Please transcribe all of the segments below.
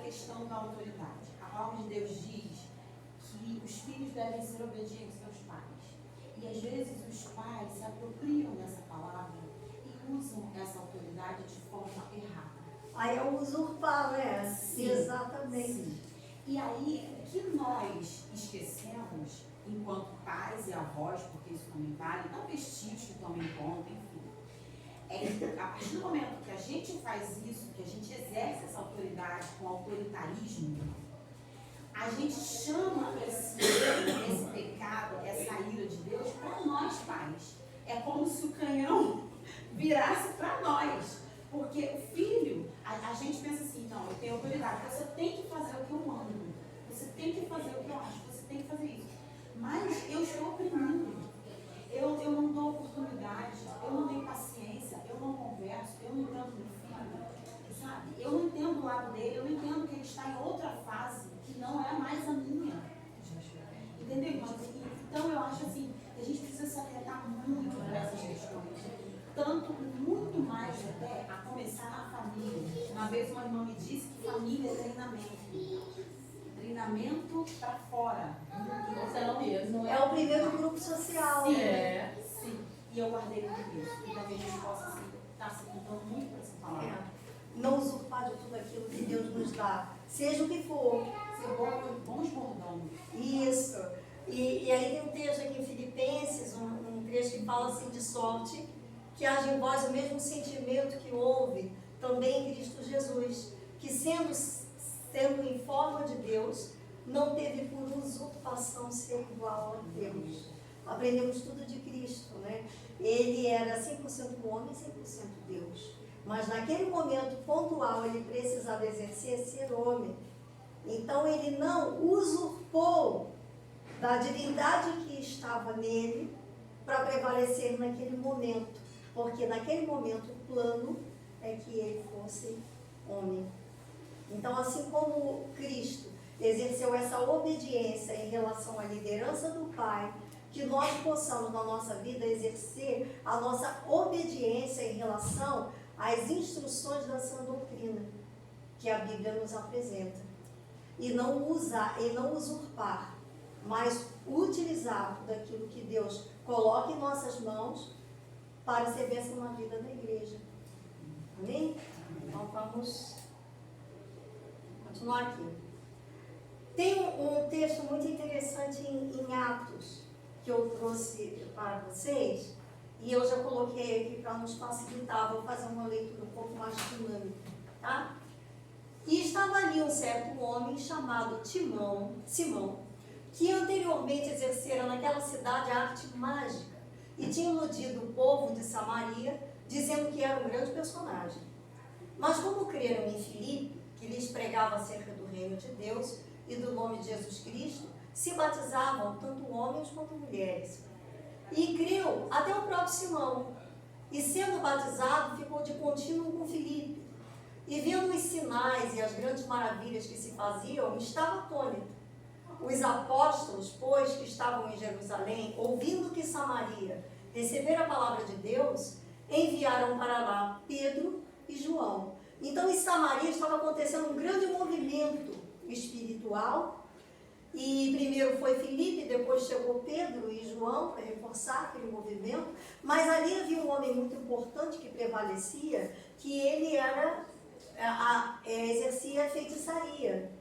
questão da autoridade. A palavra de Deus diz que os filhos devem ser obedientes aos pais. E às vezes os pais se apropriam dessa palavra e usam essa autoridade de forma errada. Aí é usurpar, né? Sim, exatamente. Sim. E aí, o que nós esquecemos, enquanto pais e avós, porque isso também vale, talvez tios que tomem conta, enfim, é que a partir do momento que a gente faz isso, que a gente exerce essa autoridade com autoritarismo, a gente chama esse pecado, essa ira de Deus para nós pais. É como se o canhão virasse para nós. Porque o filho, a gente pensa assim, não, eu tenho autoridade, você tem que fazer o que eu mando, você tem que fazer o que eu acho, você tem que fazer isso. Mas eu estou oprimindo, eu não dou oportunidade, eu não tenho paciência, eu não converso, eu não entendo meu filho, sabe? Eu não entendo o lado dele, eu não entendo que ele está em outra fase, que não é mais a minha. Entendeu? Então eu acho assim, que a gente precisa se atentar muito para essas questões. Tanto, muito mais até, a começar na família. Uma vez uma irmã me disse que família é treinamento. Treinamento para fora. Então, é o primeiro grupo social. Sim, né? sim. E eu guardei muito isso. E talvez a gente possa estar se apontando muito para essa palavra. Não usurpar de tudo aquilo que Deus nos dá. Seja o que for. Ser bons mordomos. Isso. E aí tem um texto aqui em Filipenses, um trecho que fala assim de sorte, que haja em vós o mesmo sentimento que houve também em Cristo Jesus, que sendo em forma de Deus, não teve por usurpação ser igual a Deus. Aprendemos tudo de Cristo, né? Ele era 100% homem e 100% Deus. Mas naquele momento pontual ele precisava exercer ser homem. Então ele não usurpou da divindade que estava nele para prevalecer naquele momento. Porque naquele momento o plano é que ele fosse homem. Então, assim como Cristo exerceu essa obediência em relação à liderança do Pai, que nós possamos na nossa vida exercer a nossa obediência em relação às instruções da sã doutrina que a Bíblia nos apresenta. E não usurpar, mas utilizar daquilo que Deus coloca em nossas mãos para ser bênção na vida da igreja. Amém? Então vamos continuar aqui. Tem um texto muito interessante em Atos, que eu trouxe para vocês, e eu já coloquei aqui para nos facilitar. Vou fazer uma leitura um pouco mais dinâmica, tá? E estava ali um certo homem chamado Simão, que anteriormente exercera naquela cidade a arte mágica, e tinha iludido o povo de Samaria, dizendo que era um grande personagem. Mas como creram em Filipe, que lhes pregava acerca do reino de Deus e do nome de Jesus Cristo, se batizavam tanto homens quanto mulheres. E creu até o próprio Simão, e sendo batizado, ficou de contínuo com Filipe. E vendo os sinais e as grandes maravilhas que se faziam, estava atônito. Os apóstolos, pois, que estavam em Jerusalém, ouvindo que Samaria recebera a palavra de Deus, enviaram para lá Pedro e João. Então, em Samaria estava acontecendo um grande movimento espiritual. E primeiro foi Filipe, depois chegou Pedro e João para reforçar aquele movimento. Mas ali havia um homem muito importante que prevalecia, que ele exercia feitiçaria.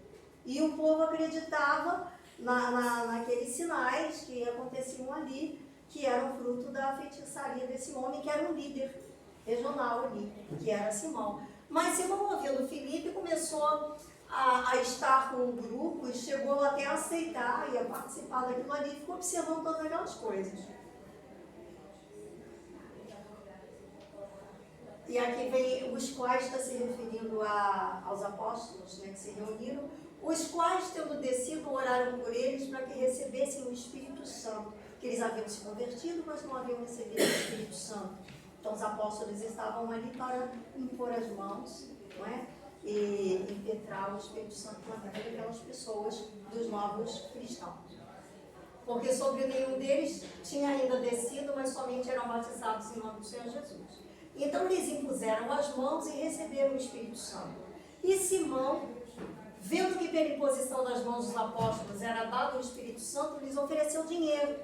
E o povo acreditava naqueles sinais que aconteciam ali, que eram fruto da feitiçaria desse homem, que era um líder regional ali, que era Simão. Mas Simão, ouvindo Filipe, começou a estar com o grupo e chegou até a aceitar e a participar daquilo ali, e ficou observando todas aquelas coisas. E aqui vem os quais está se referindo aos apóstolos, né, que se reuniram, os quais, tendo descido, oraram por eles para que recebessem o Espírito Santo, que eles haviam se convertido, mas não haviam recebido o Espírito Santo. Então os apóstolos estavam ali para impor as mãos, não é? E impetrar o Espírito Santo na vida daquelas pessoas, dos novos cristãos. Porque sobre nenhum deles tinha ainda descido, mas somente eram batizados em nome do Senhor Jesus. Então lhes impuseram as mãos e receberam o Espírito Santo. E Simão, vendo que pela imposição das mãos dos apóstolos era dado o Espírito Santo, lhes ofereceu dinheiro.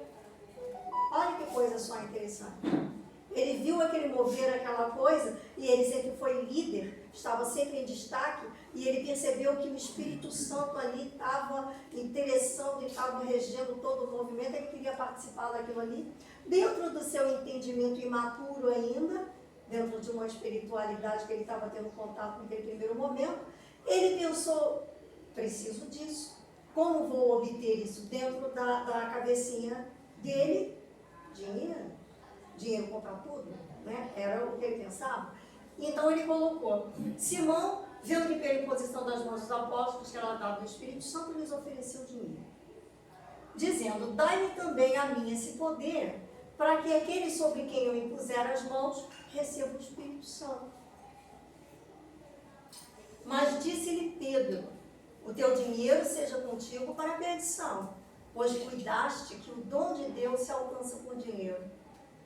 Olha que coisa só interessante. Ele viu aquele mover, aquela coisa, e ele sempre foi líder, estava sempre em destaque, e ele percebeu que o Espírito Santo ali estava interessando e estava regendo todo o movimento, ele queria participar daquilo ali. Dentro do seu entendimento imaturo ainda, dentro de uma espiritualidade que ele estava tendo contato naquele primeiro momento, ele pensou, preciso disso. Como vou obter isso? Dentro da cabecinha dele, dinheiro. Dinheiro compra tudo, né? Era o que ele pensava. Então ele colocou, Simão, vendo que pela imposição das mãos dos apóstolos, que ela dava o Espírito Santo, lhes ofereceu dinheiro, dizendo, dai-me também a mim esse poder, para que aquele sobre quem eu impuser as mãos, receba o Espírito Santo. Mas disse-lhe Pedro, o teu dinheiro seja contigo para a perdição, pois cuidaste que o dom de Deus se alcança com dinheiro.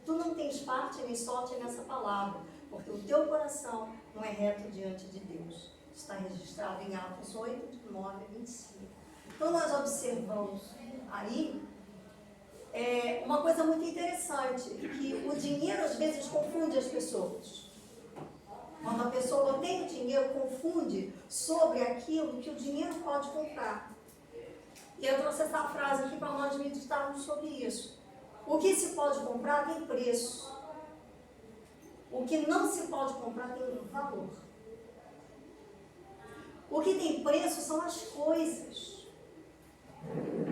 Tu não tens parte nem sorte nessa palavra, porque o teu coração não é reto diante de Deus. Está registrado em Atos 8, de 9 a 25. Então nós observamos aí uma coisa muito interessante, que o dinheiro às vezes confunde as pessoas. Quando a pessoa tem o dinheiro, confunde sobre aquilo que o dinheiro pode comprar. E eu trouxe essa frase aqui para nós meditarmos sobre isso. O que se pode comprar tem preço. O que não se pode comprar tem valor. O que tem preço são as coisas.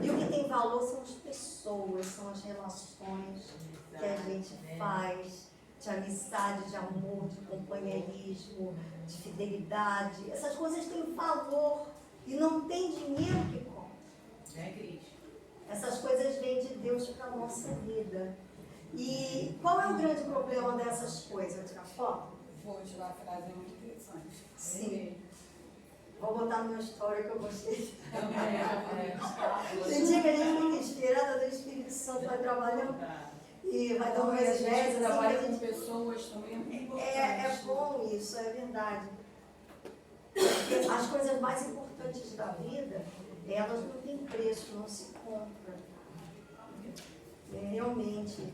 E o que tem valor são as pessoas, são as relações que a gente faz, de amizade, de amor, de companheirismo, de fidelidade. Essas coisas têm valor e não tem dinheiro que compra. Essas coisas vêm de Deus para a nossa vida. E qual é o grande problema dessas coisas? Vou tirar foto? Vou tirar a frase, é muito interessante. Sim. Vou botar no meu story que eu gostei. Também. Tem dia que a gente fica inspirada do Espírito Santo, vai trabalhando e vai dando umas ideias. Trabalha com pessoas também. É bom isso, é verdade. As coisas mais importantes da vida, elas não têm preço, não se compram. Realmente.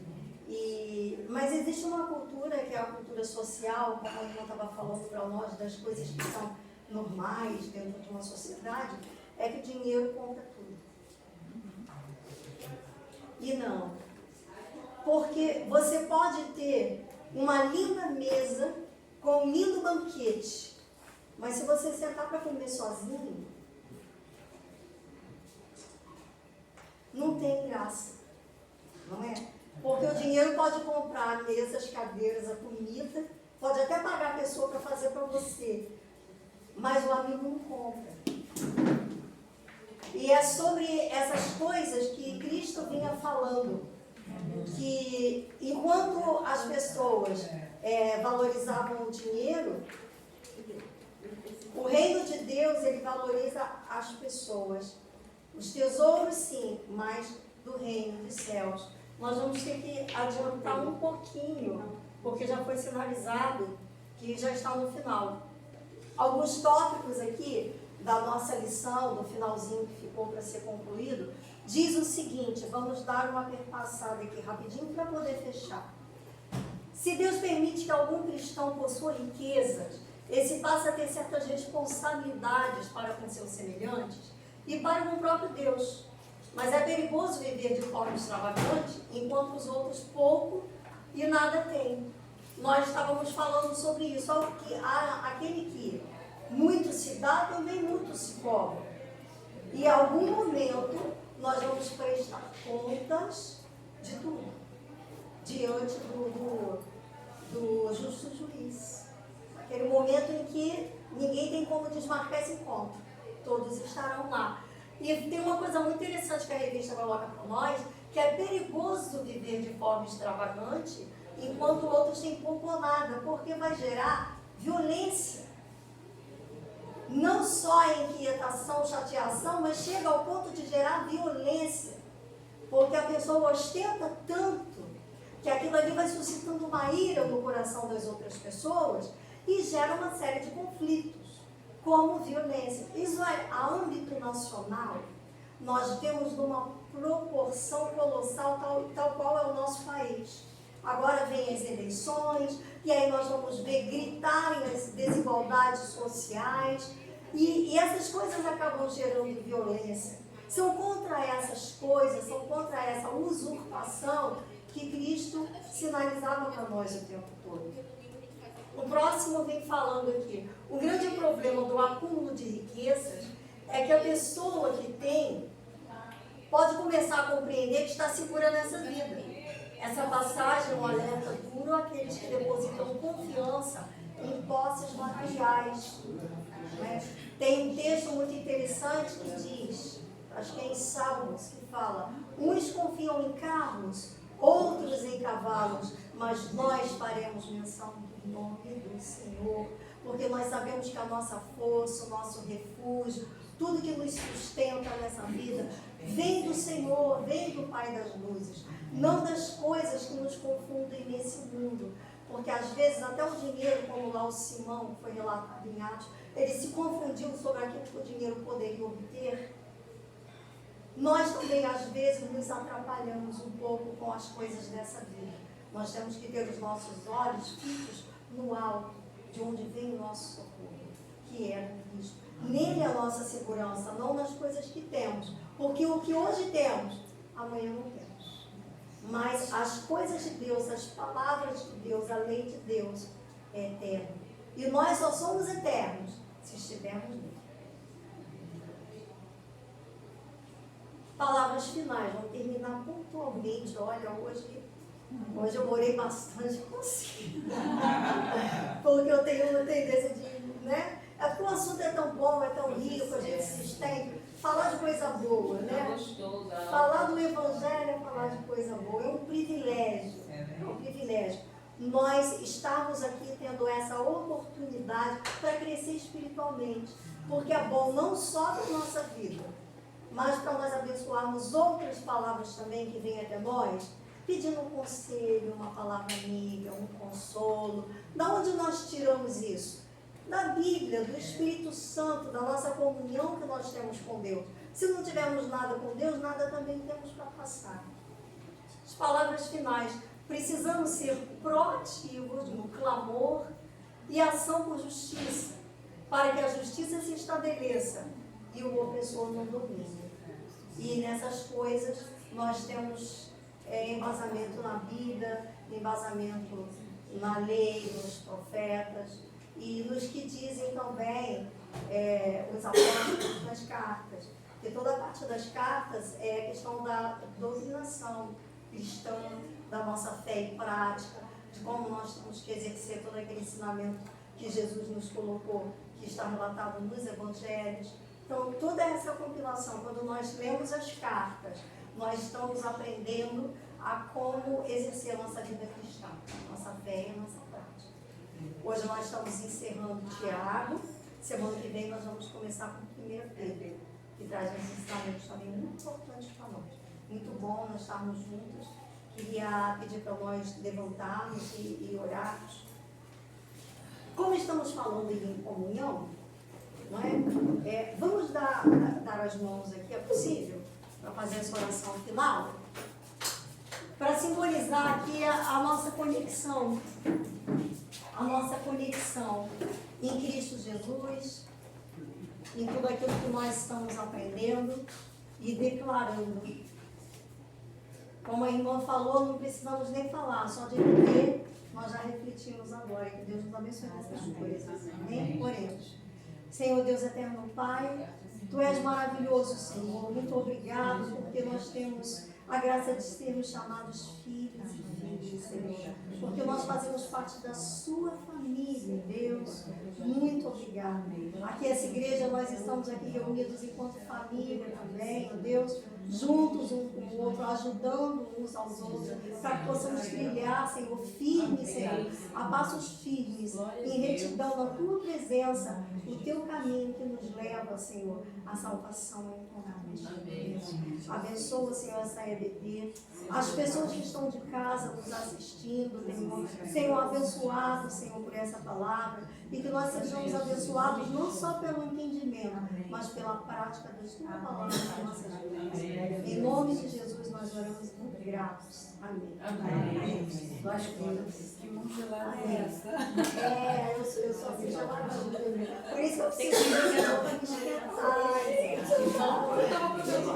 Mas existe uma cultura, que é a cultura social, como a irmã estava falando para nós, das coisas que são normais dentro de uma sociedade, é que o dinheiro compra tudo. E não. Porque você pode ter uma linda mesa com um lindo banquete, mas se você sentar para comer sozinho, não tem graça, não é? Porque o dinheiro pode comprar mesas, cadeiras, a comida, pode até pagar a pessoa para fazer para você, mas o amigo não compra. E é sobre essas coisas que Cristo vinha falando, que enquanto as pessoas valorizavam o dinheiro, o reino de Deus, ele valoriza as pessoas. Os tesouros, sim, mas do reino dos céus. Nós vamos ter que adiantar um pouquinho, porque já foi sinalizado que já está no final. Alguns tópicos aqui da nossa lição, do finalzinho que ficou para ser concluído, diz o seguinte, vamos dar uma perpassada aqui rapidinho para poder fechar. Se Deus permite que algum cristão possua riquezas, esse passa a ter certas responsabilidades para com seus semelhantes e para com o próprio Deus. Mas é perigoso viver de forma extravagante, enquanto os outros pouco e nada têm. Nós estávamos falando sobre isso, aquele que muito se dá, também muito se cobra. E em algum momento, nós vamos prestar contas de tudo, diante do justo juiz. Aquele momento em que ninguém tem como desmarcar esse encontro, todos estarão lá. E tem uma coisa muito interessante que a revista coloca para nós, que é perigoso viver de forma extravagante, enquanto outros têm pouco ou nada, porque vai gerar violência. Não só inquietação, chateação, mas chega ao ponto de gerar violência. Porque a pessoa ostenta tanto, que aquilo ali vai suscitando uma ira no coração das outras pessoas e gera uma série de conflitos. como violência. Isso é a âmbito nacional. Nós temos numa proporção colossal, tal qual é o nosso país. Agora vem as eleições, e aí nós vamos ver gritarem as desigualdades sociais, e essas coisas acabam gerando violência. São contra essas coisas, são contra essa usurpação que Cristo sinalizava para nós o tempo todo. O próximo vem falando aqui. O grande problema do acúmulo de riquezas é que a pessoa que tem pode começar a compreender que está segura nessa vida. Essa passagem é um alerta duro àqueles que depositam confiança em posses materiais. Né? Tem um texto muito interessante que diz, acho que é em Salmos, que fala: uns confiam em carros, outros em cavalos, mas nós faremos menção do nome do Senhor, porque nós sabemos que a nossa força, o nosso refúgio, tudo que nos sustenta nessa vida, vem do Senhor, vem do Pai das luzes, não das coisas que nos confundem nesse mundo. Porque às vezes até o dinheiro, como lá o Simão, que foi relatado em Atos, ele se confundiu sobre aquilo que o dinheiro poderia obter. Nós também às vezes nos atrapalhamos um pouco com as coisas dessa vida. Nós temos que ter os nossos olhos fixos no alto, de onde vem o nosso socorro, que é Cristo. Nele é a nossa segurança, não nas coisas que temos. Porque o que hoje temos, amanhã não temos. Mas as coisas de Deus, as palavras de Deus, a lei de Deus é eterna. E nós só somos eternos se estivermos nele. Palavras finais, vamos terminar pontualmente. Olha, hoje eu morei bastante consigo. Porque eu tenho uma tendência de, né? É porque o assunto é tão bom, é tão rico, a gente se estende. Falar de coisa boa, né? Falar do Evangelho é falar de coisa boa. É um privilégio. É um privilégio. Nós estamos aqui tendo essa oportunidade para crescer espiritualmente. Porque é bom não só para a nossa vida, mas para nós abençoarmos outras palavras também que vêm até nós, pedindo um conselho, uma palavra amiga, um consolo. Da onde nós tiramos isso? Da Bíblia, do Espírito Santo, da nossa comunhão que nós temos com Deus. Se não tivermos nada com Deus, nada também temos para passar. As palavras finais. Precisamos ser proativos no clamor e ação por justiça, para que a justiça se estabeleça e o opressor não domine. E nessas coisas nós temos embasamento na Bíblia, embasamento na lei, nos profetas, e nos que dizem também os apóstolos nas cartas. Porque toda a parte das cartas é a questão da doutrinação cristã, da nossa fé e prática, de como nós temos que exercer todo aquele ensinamento que Jesus nos colocou, que está relatado nos evangelhos. Então, toda essa compilação, quando nós lemos as cartas, nós estamos aprendendo a como exercer a nossa vida cristã, a nossa fé e a nossa prática. Hoje nós estamos encerrando Tiago, semana que vem nós vamos começar com 1 Pedro, que traz uns ensinamentos também muito importantes para nós. Muito bom nós estarmos juntos. Queria pedir para nós levantarmos e orarmos. Como estamos falando em comunhão, não é? Vamos dar as mãos aqui, é possível, para fazer essa oração final? Para simbolizar aqui a nossa conexão. A nossa conexão em Cristo Jesus, em tudo aquilo que nós estamos aprendendo e declarando. Como a irmã falou, não precisamos nem falar, só de viver, nós já refletimos agora. Que Deus nos abençoe nessas coisas. Amém? Oremos. Senhor Deus eterno Pai, Tu és maravilhoso, Senhor. Muito obrigado, porque nós temos a graça de sermos chamados filhos e filhas, Senhor. Porque nós fazemos parte da Sua família, Deus. Muito obrigado. Aqui essa igreja, nós estamos aqui reunidos enquanto família também, Deus. juntos um com o outro, ajudando uns aos outros, para que possamos trilhar, Senhor, firmes, Senhor, a passos firmes, em retidão na tua presença, o teu caminho que nos leva, Senhor, à salvação em nome de Jesus. Abençoa, Senhor, essa EBD, as pessoas que estão de casa nos assistindo, Senhor, abençoado, Senhor, por essa palavra, e que nós sejamos abençoados não só pelo entendimento, mas pela prática da tua palavra em nossas vidas. Em nome de Jesus nós oramos muito gratos. Amém. Amém. Nós cremos. Que mão gelada é essa? Eu sou assim gelada. Por isso que eu preciso de para me esquentar. Então, eu estava pensando,